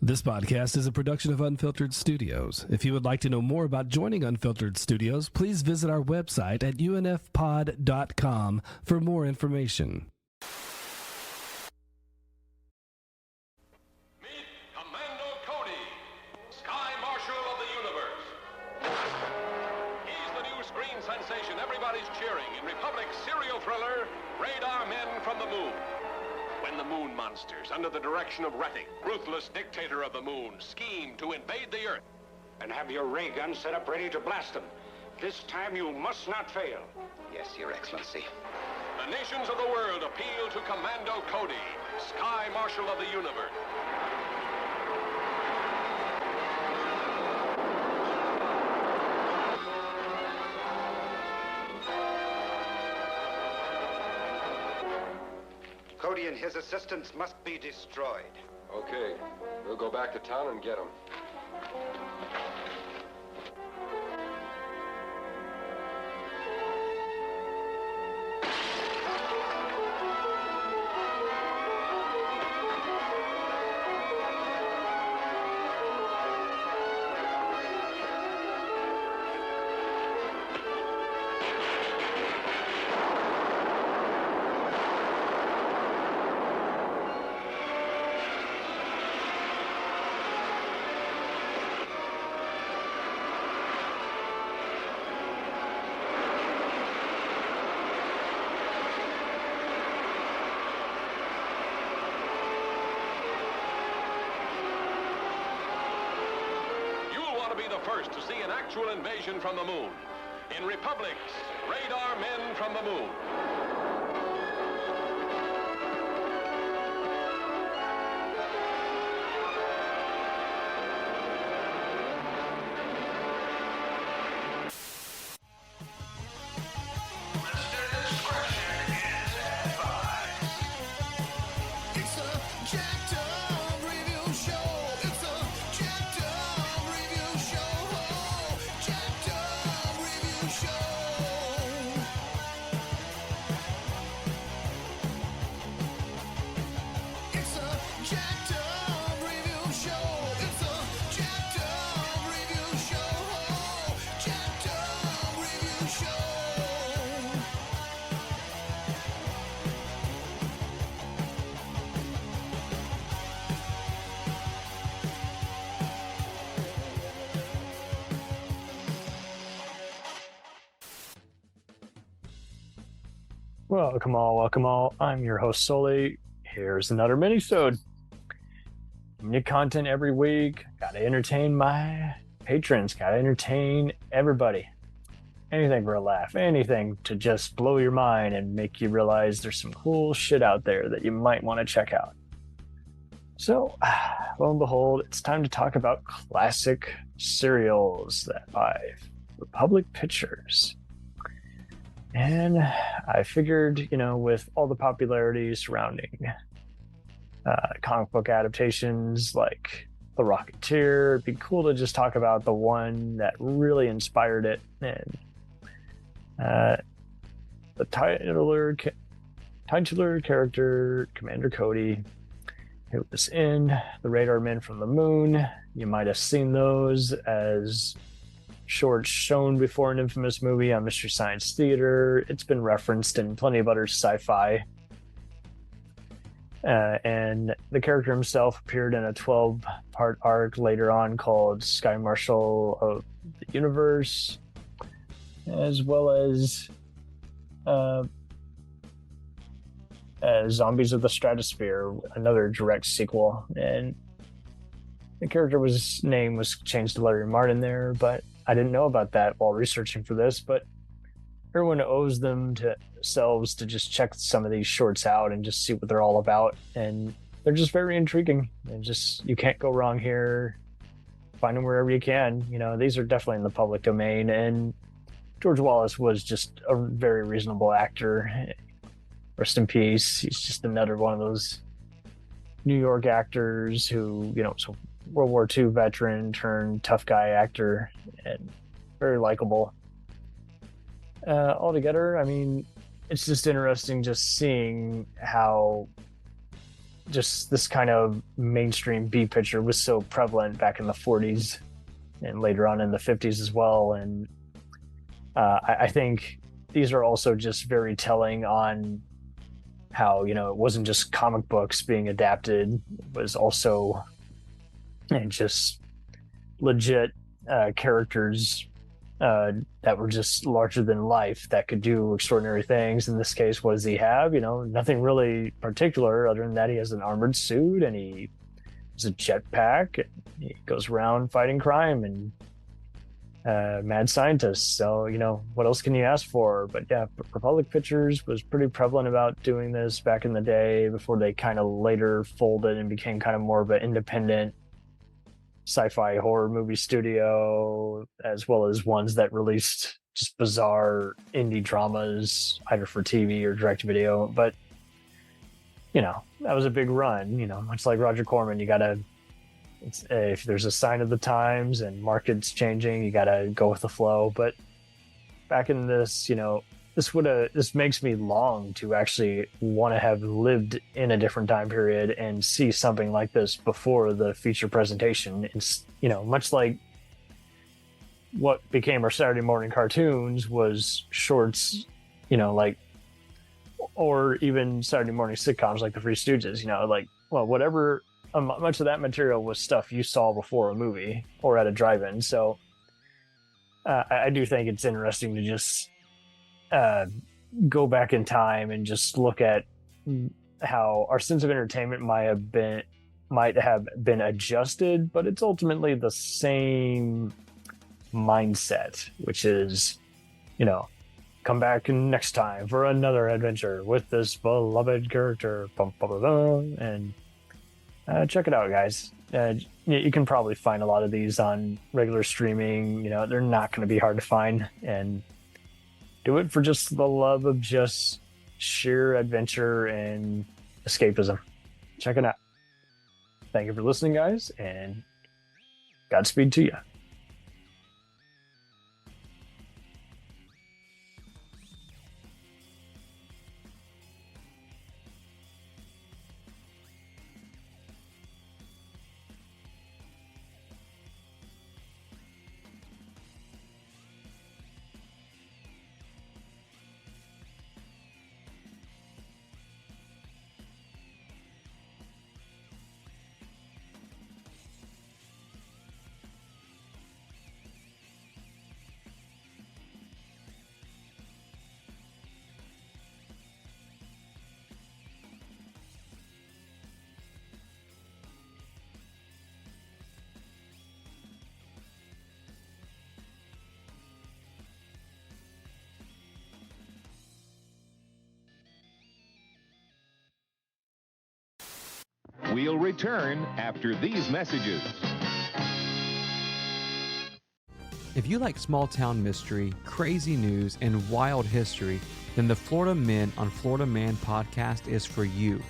This podcast is a production of Unfiltered Studios. If you would like to know more about joining Unfiltered Studios, please visit our website at unfpod.com for more information. Meet Commando Cody, Sky Marshal of the Universe. He's the new screen sensation everybody's cheering in Republic's serial thriller, Radar Men from the Moon. When the Moon Monsters, under the direction of Rettig, ruthless dictator of the Moon, scheme to invade the Earth. And have your ray gun set up ready to blast them. This time you must not fail. Yes, Your Excellency. The nations of the world appeal to Commando Cody, Sky Marshal of the Universe. Cody and his assistants must be destroyed. Okay, we'll go back to town and get them. First to see an actual invasion from the moon. In Republic's Radar Men from the Moon. Welcome all. I'm your host Sully. Here's another mini-sode. New content every week. Gotta entertain my patrons. Gotta entertain everybody. Anything for a laugh. Anything to just blow your mind and make you realize there's some cool shit out there that you might want to check out. So, lo and behold, it's time to talk about classic serials that by Republic Pictures. And I figured, with all the popularity surrounding comic book adaptations like The Rocketeer, it'd be cool to just talk about the one that really inspired it. And the titular character, Commander Cody, who was in The Radar Men from the Moon. You might have seen those as shorts shown before an infamous movie on Mystery Science Theater. It's been referenced in plenty of other sci-fi. And the character himself appeared in a 12-part arc later on called Sky Marshal of the Universe, as well as Zombies of the Stratosphere, another direct sequel. And the character's name was changed to Larry Martin there, but I didn't know about that while researching for this, but everyone owes themselves to just check some of these shorts out and just see what they're all about. And they're just very intriguing. And you can't go wrong here. Find them wherever you can. These are definitely in the public domain. And George Wallace was just a very reasonable actor. Rest in peace. He's just another one of those New York actors who, so World War II veteran turned tough guy actor and very likable. Altogether, it's just interesting just seeing how just this kind of mainstream B picture was so prevalent back in the 40s and later on in the 50s as well. And I think these are also just very telling on how, you know, it wasn't just comic books being adapted, it was also just legit characters that were just larger than life that could do extraordinary things. In this case, what does he have? You know, nothing really particular other than that he has an armored suit and he has a jetpack. And he goes around fighting crime and mad scientist. So, you know, what else can you ask for? But yeah, Republic Pictures was pretty prevalent about doing this back in the day before they kind of later folded and became kind of more of an independent sci-fi horror movie studio, as well as ones that released just bizarre indie dramas either for TV or direct video. But you know, that was a big run. You know, much like Roger Corman, you gotta, if there's a sign of the times and markets changing, you gotta go with the flow. But back in this, you know, this makes me long to actually want to have lived in a different time period and see something like this before the feature presentation. It's, you know, much like what became our Saturday morning cartoons was shorts, you know, like, or even Saturday morning sitcoms like the Three Stooges, you know, like, well, whatever, much of that material was stuff you saw before a movie or at a drive-in. So I do think it's interesting to just go back in time and just look at how our sense of entertainment might have been adjusted, but it's ultimately the same mindset, which is, you know, come back next time for another adventure with this beloved character. And check it out, guys. You can probably find a lot of these on regular streaming. You know, they're not going to be hard to find, and do it for just the love of just sheer adventure and escapism. Check it out. Thank you for listening, guys, and Godspeed to you. We'll return after these messages. If you like small town mystery, crazy news, and wild history, then the Florida Men on Florida Man podcast is for you.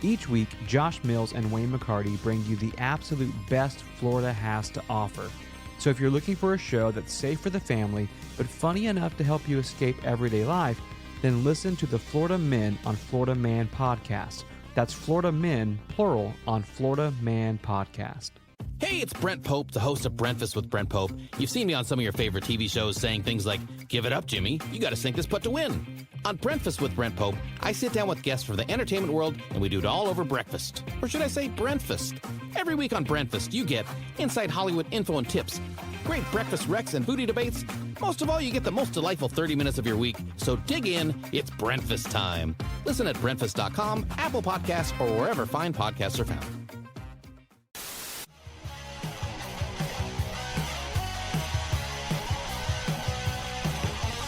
Each week, Josh Mills and Wayne McCarty bring you the absolute best Florida has to offer. So if you're looking for a show that's safe for the family, but funny enough to help you escape everyday life, then listen to the Florida Men on Florida Man podcast. That's Florida Men, plural, on Florida Man podcast. Hey, it's Brent Pope, the host of Breakfast with Brent Pope. You've seen me on some of your favorite TV shows saying things like, "Give it up, Jimmy. You got to sink this putt to win." On Breakfast with Brent Pope, I sit down with guests from the entertainment world, and we do it all over breakfast. Or should I say Brentfast? Every week on Brentfast, you get inside Hollywood info and tips, great breakfast recs and booty debates. Most of all, you get the most delightful 30 minutes of your week. So dig in. It's Brentfast time. Listen at Brentfast.com, Apple Podcasts, or wherever fine podcasts are found.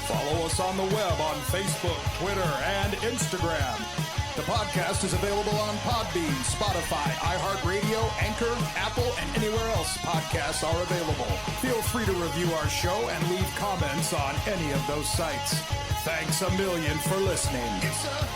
Follow us on the web on Facebook, Twitter, and Instagram. The podcast is available on Podbean, Spotify, iHeartRadio, Anchor, Apple, and anywhere else podcasts are available. Feel free to review our show and leave comments on any of those sites. Thanks a million for listening. It's a